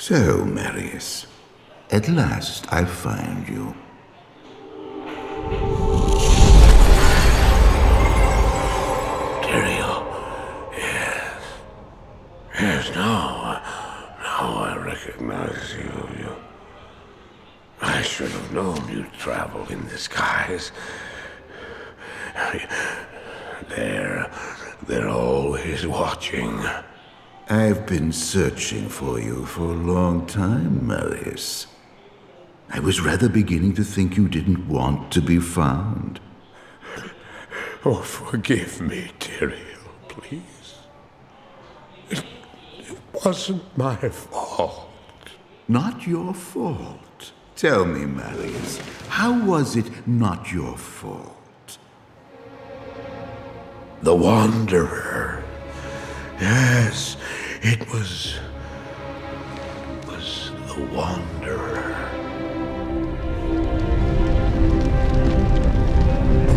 So, Marius, at last I find you. Yes, now I recognize you. I should have known you'd travel in disguise. They're always watching. I've been searching for you for a long time, Marius. I was rather beginning to think you didn't want to be found. Oh, forgive me, Tyrael, please. It wasn't my fault. Not your fault. Tell me, Marius, how was it not your fault? The Wanderer. Yes, it was the Wanderer.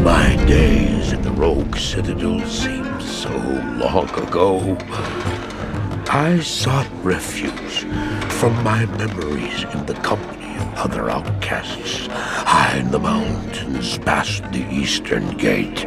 My days at the Rogue Citadel seem so long ago. I sought refuge from my memories in the company of other outcasts, high in the mountains past the Eastern Gate.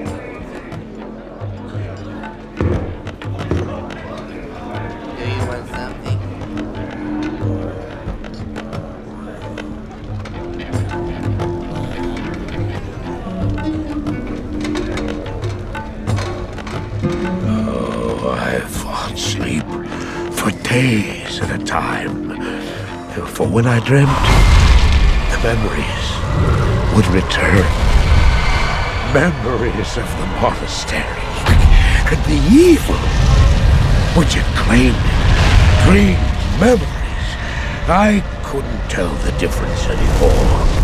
Days at a time. For when I dreamt, the memories would return. Memories of the monastery and the evil which had claimed it. Dreams, memories. I couldn't tell the difference anymore.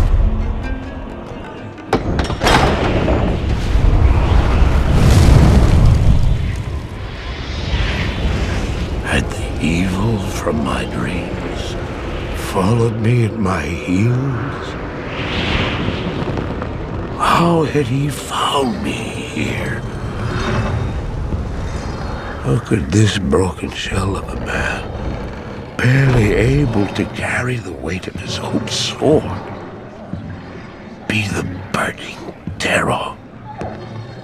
Evil from my dreams followed me at my heels. How had he found me here? How could this broken shell of a man, barely able to carry the weight of his own sword, be the burning terror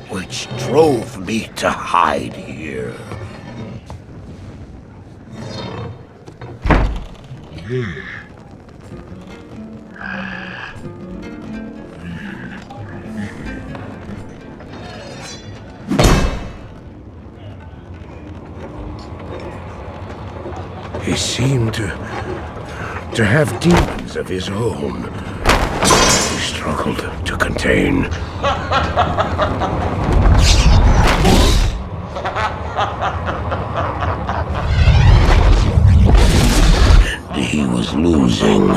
which drove me to hide here? He seemed to have demons of his own. He struggled to contain. He was losing.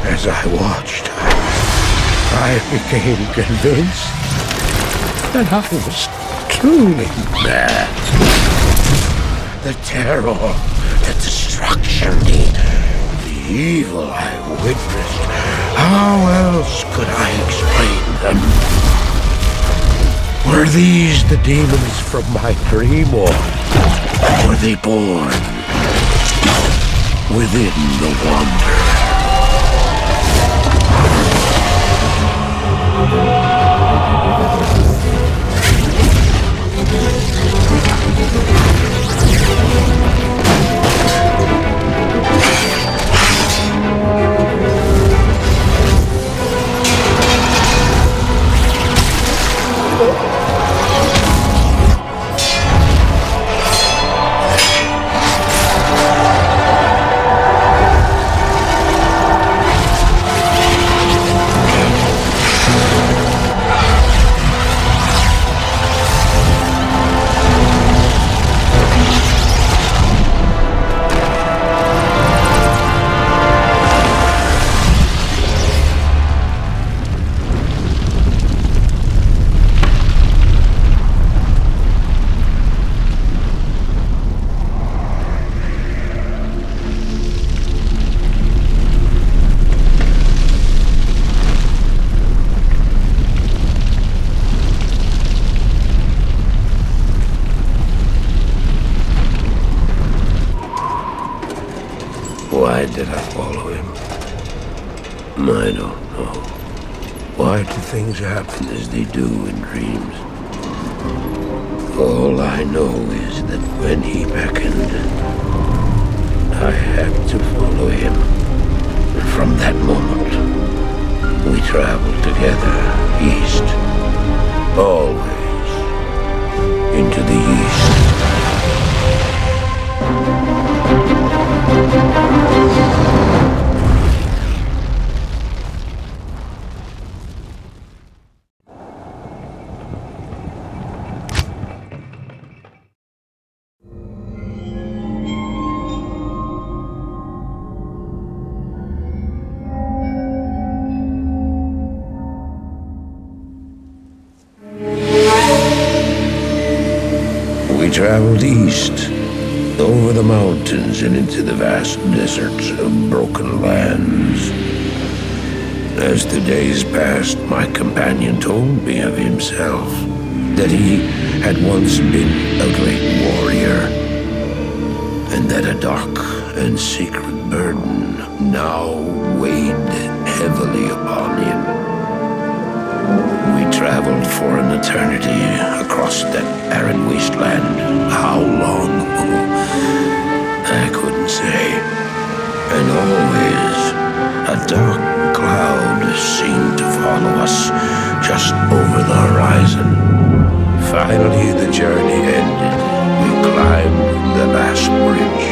As I watched, I became convinced that I was truly mad. The terror, the destruction, the evil I witnessed. How else could I explain them? Were these the demons from my dream, or were they born within the Wanderer? I don't know. Why do things happen as they do in dreams? All I know is that when he beckoned, I had to follow him. And from that moment, we traveled together east. Always into the east. We traveled east, over the mountains and into the vast deserts of broken lands. As the days passed, my companion told me of himself, that he had once been a great warrior, and that a dark and secret burden now weighed heavily upon him. We traveled for an eternity across that arid wasteland. How long? I couldn't say. And always, a dark cloud seemed to follow us just over the horizon. Finally, the journey ended. We climbed the last bridge.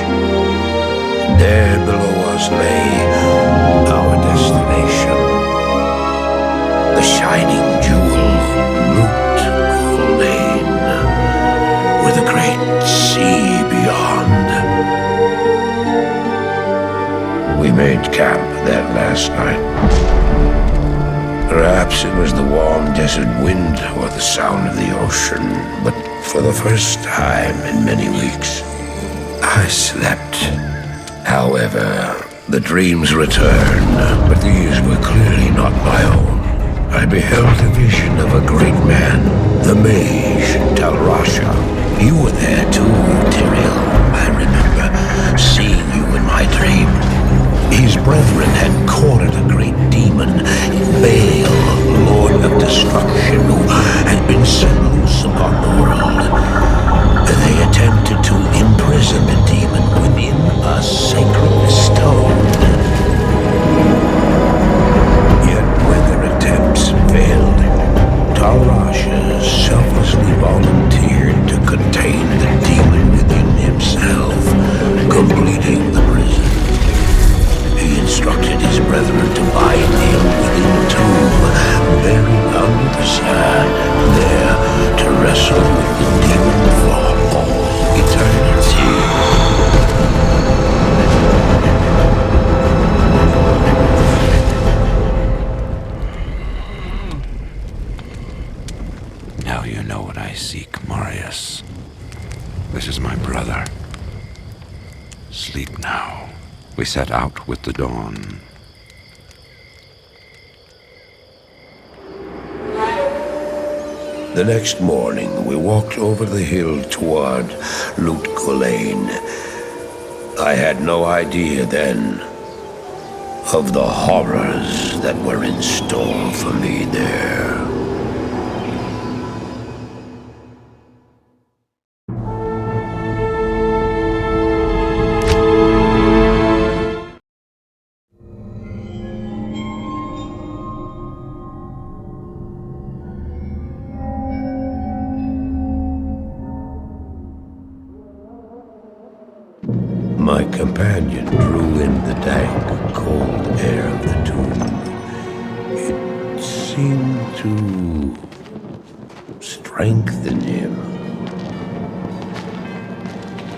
There below us lay our destination. The shining jewel, Lane, with a great sea beyond. We made camp that last night. Perhaps it was the warm desert wind or the sound of the ocean, but for the first time in many weeks, I slept. However, the dreams returned, but these were clearly not my own. I beheld a vision of a great man, the mage, Talrasha. You were there too, Tyrael. I remember seeing you in my dream. His brethren had cornered a great demon, Baal, Lord of Destruction, who had been set loose upon the world. They attempted to imprison the demon within a sacred stone. Failed. Talrasha selflessly volunteered to contain the demon within himself, completing the prison. He instructed his brethren to bind him within a tomb, buried under the sand, there to wrestle with the demon for all eternity. Now you know what I seek, Marius. This is my brother. Sleep now. We set out with the dawn. The next morning, we walked over the hill toward Lane. I had no idea then of the horrors that were in store for me there. My companion drew in the dank, cold air of the tomb. It seemed to strengthen him.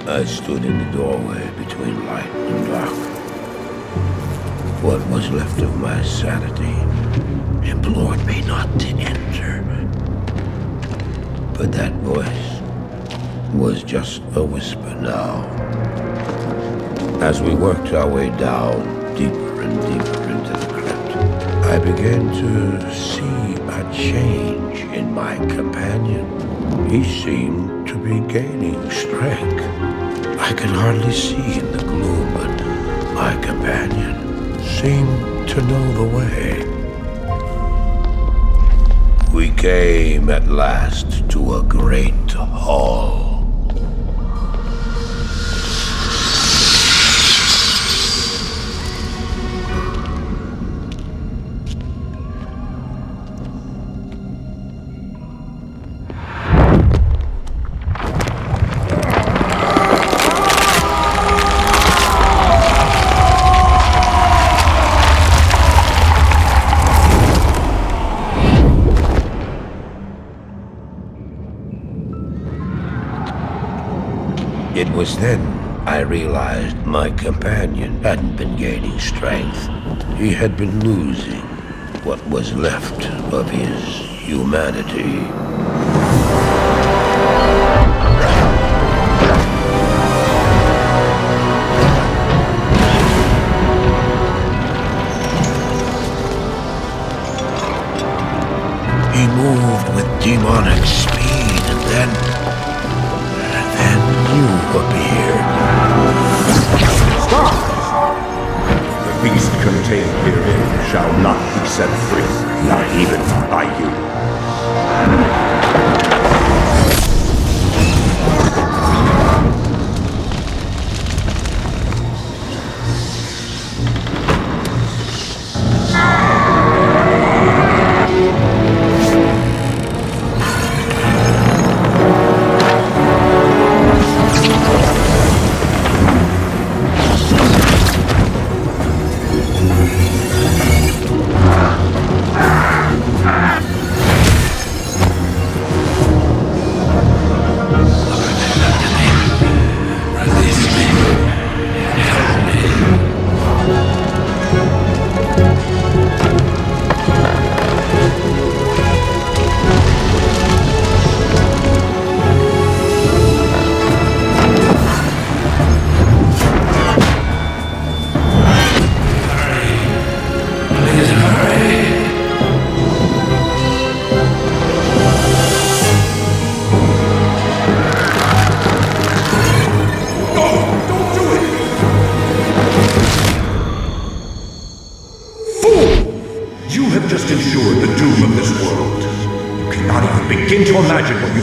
I stood in the doorway between light and dark. What was left of my sanity implored me not to enter. But that voice was just a whisper now. As we worked our way down, deeper and deeper into the crypt, I began to see a change in my companion. He seemed to be gaining strength. I could hardly see in the gloom, but my companion seemed to know the way. We came at last to a great hall. It was then I realized my companion hadn't been gaining strength. He had been losing what was left of his humanity. He moved with demonic speed, and then you appeared. Stop! The beast contained herein shall not be set free, not even by you.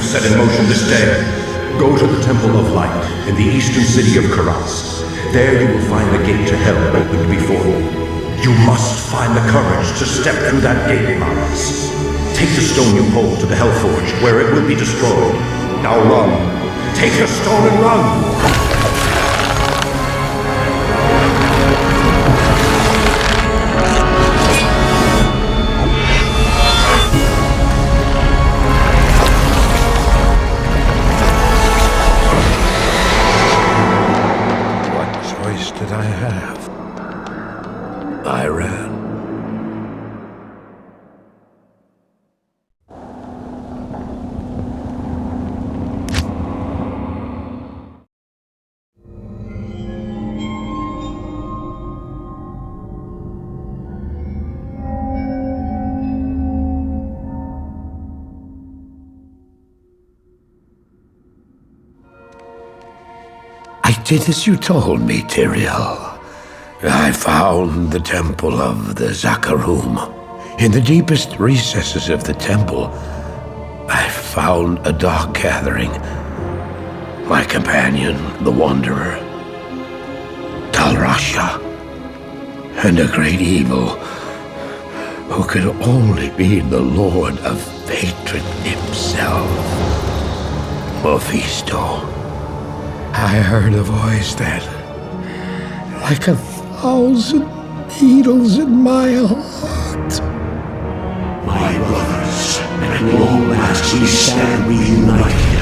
Set in motion this day. Go to the Temple of Light in the eastern city of Karas. There you will find the gate to hell opened before you. You must find the courage to step through that gate, Mars. Take the stone you hold to the Hellforge, where it will be destroyed. Now run. Take the stone and run! Did I have? I ran. I did as you told me, Tyrael. I found the temple of the Zakarum. In the deepest recesses of the temple, I found a dark gathering. My companion, the Wanderer, Talrasha, and a great evil who could only be the Lord of Hatred himself, Mephisto. I heard a voice that, like 1,000 needles in my heart. My brothers, at long last we stand reunited.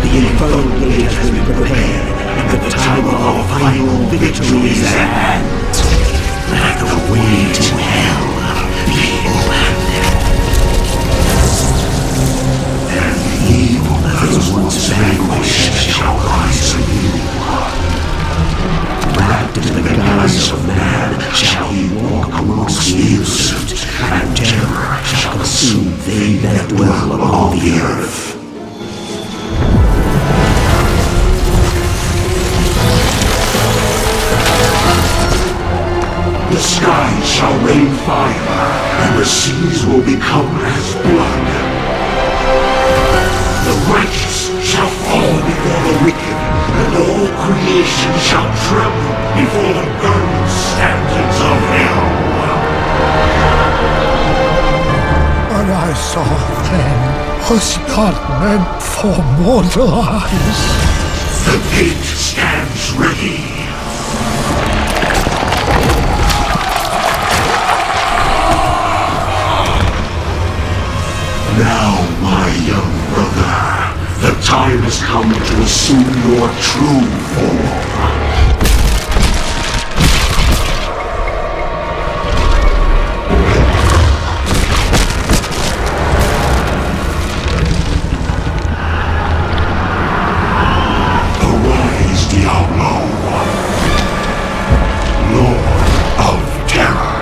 The infernal gate has been prepared, and the time of our final victory is at hand. Let the way to hell be opened. And the evil that was once vanquished shall rise anew. Wrapped in the guise of man shall he walk amongst the innocent, and terror shall consume they that dwell upon the earth. the skies shall rain fire, and the seas will become as blood. The righteous shall fall before the wicked, and all creation shall tremble before the burning standards of hell. What I saw then was not meant for mortal eyes. The gate stands ready. Now, my young brother, the time has come to assume your true form. Arise, Diablo, Lord of Terror.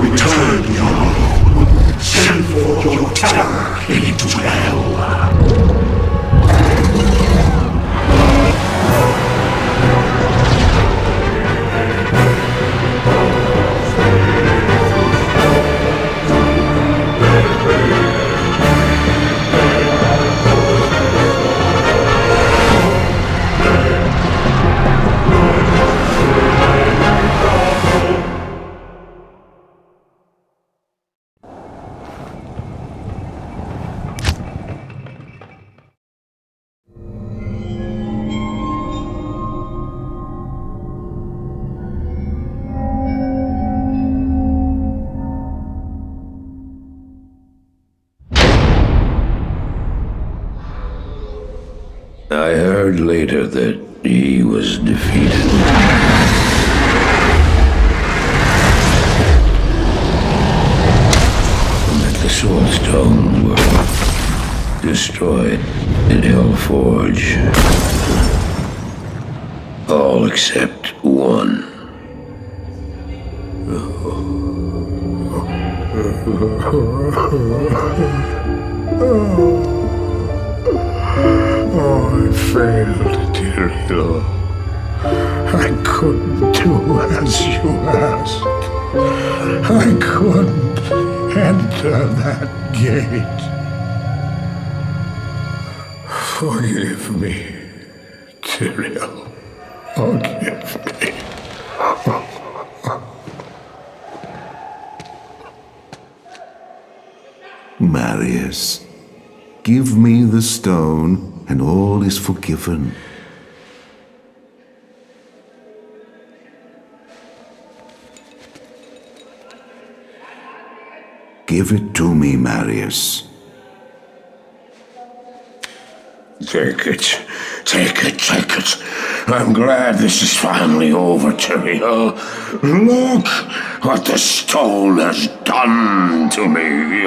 Return, Diablo. Send forth your terror into hell. I heard later that he was defeated. And that the Soul Stones were destroyed in Hellforge. All except one. Oh, I failed, Diablo. I couldn't do as you asked. I couldn't enter that gate. Forgive me, Tyrael. Forgive me. Marius, give me the stone, and all is forgiven. Give it to me, Marius. Take it. Take it, take it. I'm glad this is finally over, Tyrael. Look what the stone has done to me.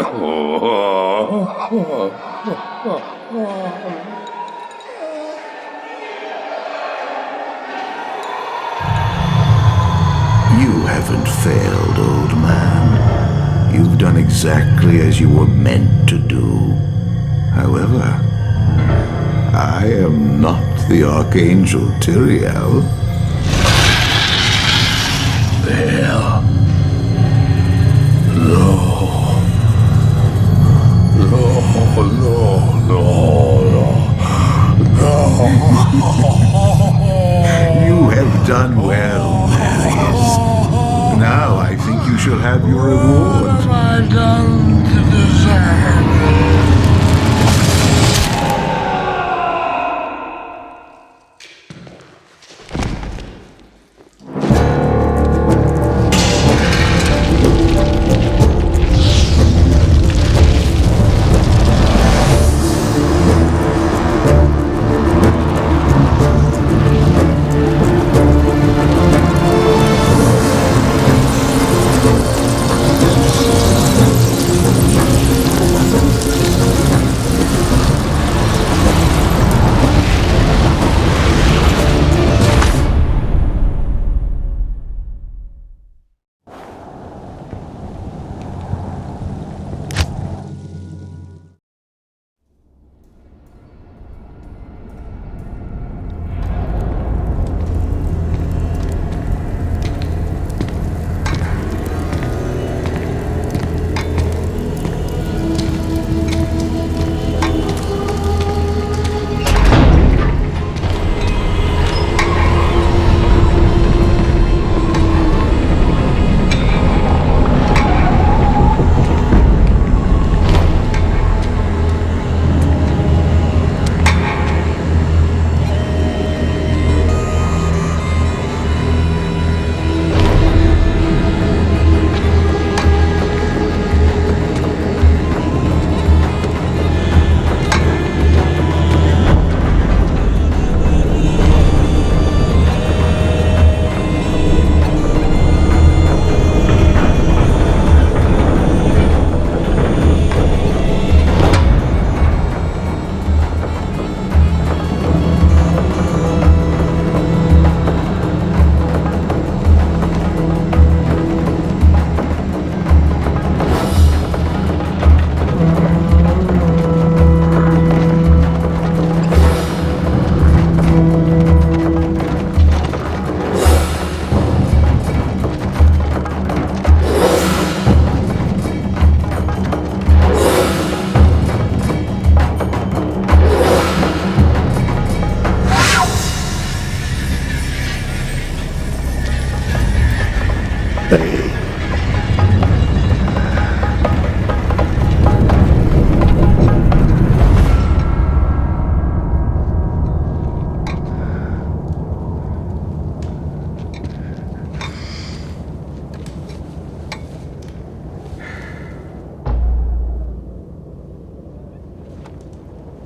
You haven't failed, old man. You've done exactly as you were meant to do. However, I am not the Archangel Tyrael. Well, no. You have done well, Marius. Now I think you shall have your reward. What have I done to deserve?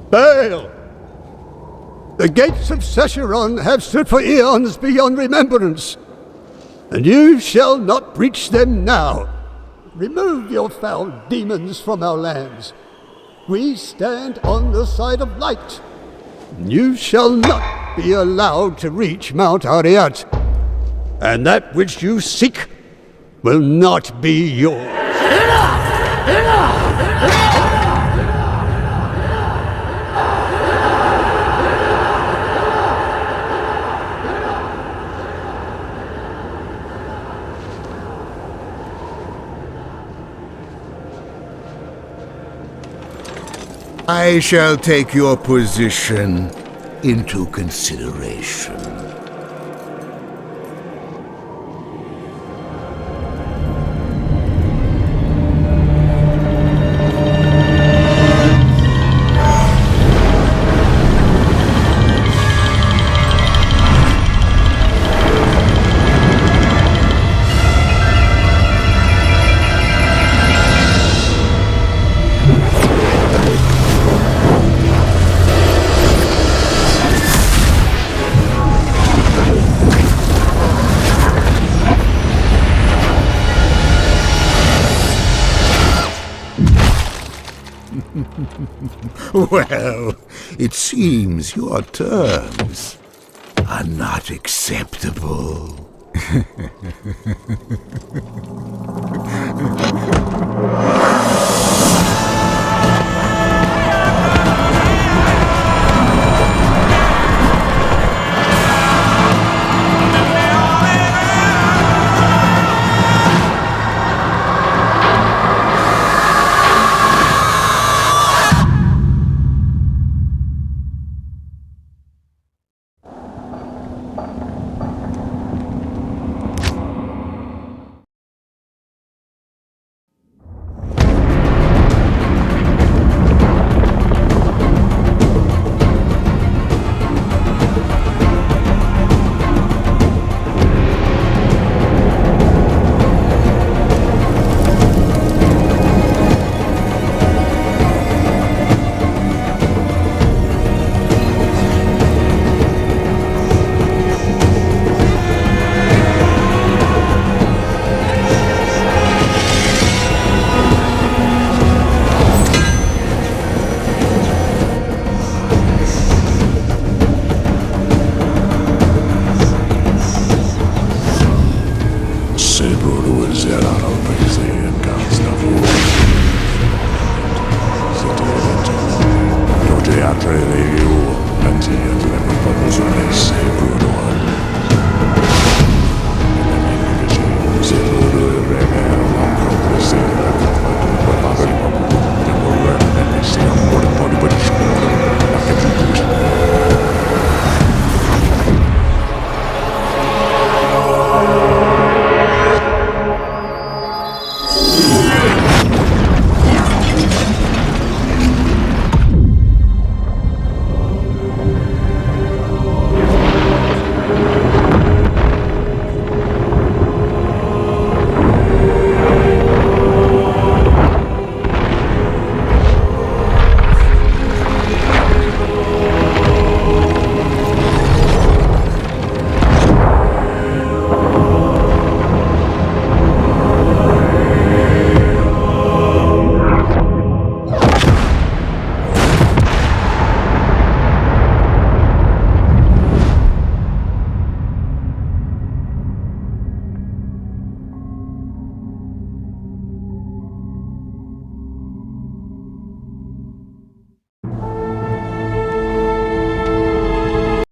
Bail! The gates of Sescheron have stood for eons beyond remembrance, and you shall not breach them now. Remove your foul demons from our lands. We stand on the side of light. You shall not be allowed to reach Mount Ariat, and that which you seek will not be yours. Enough! Enough! I shall take your position into consideration. Well, it seems your terms are not acceptable. Saber to Zera.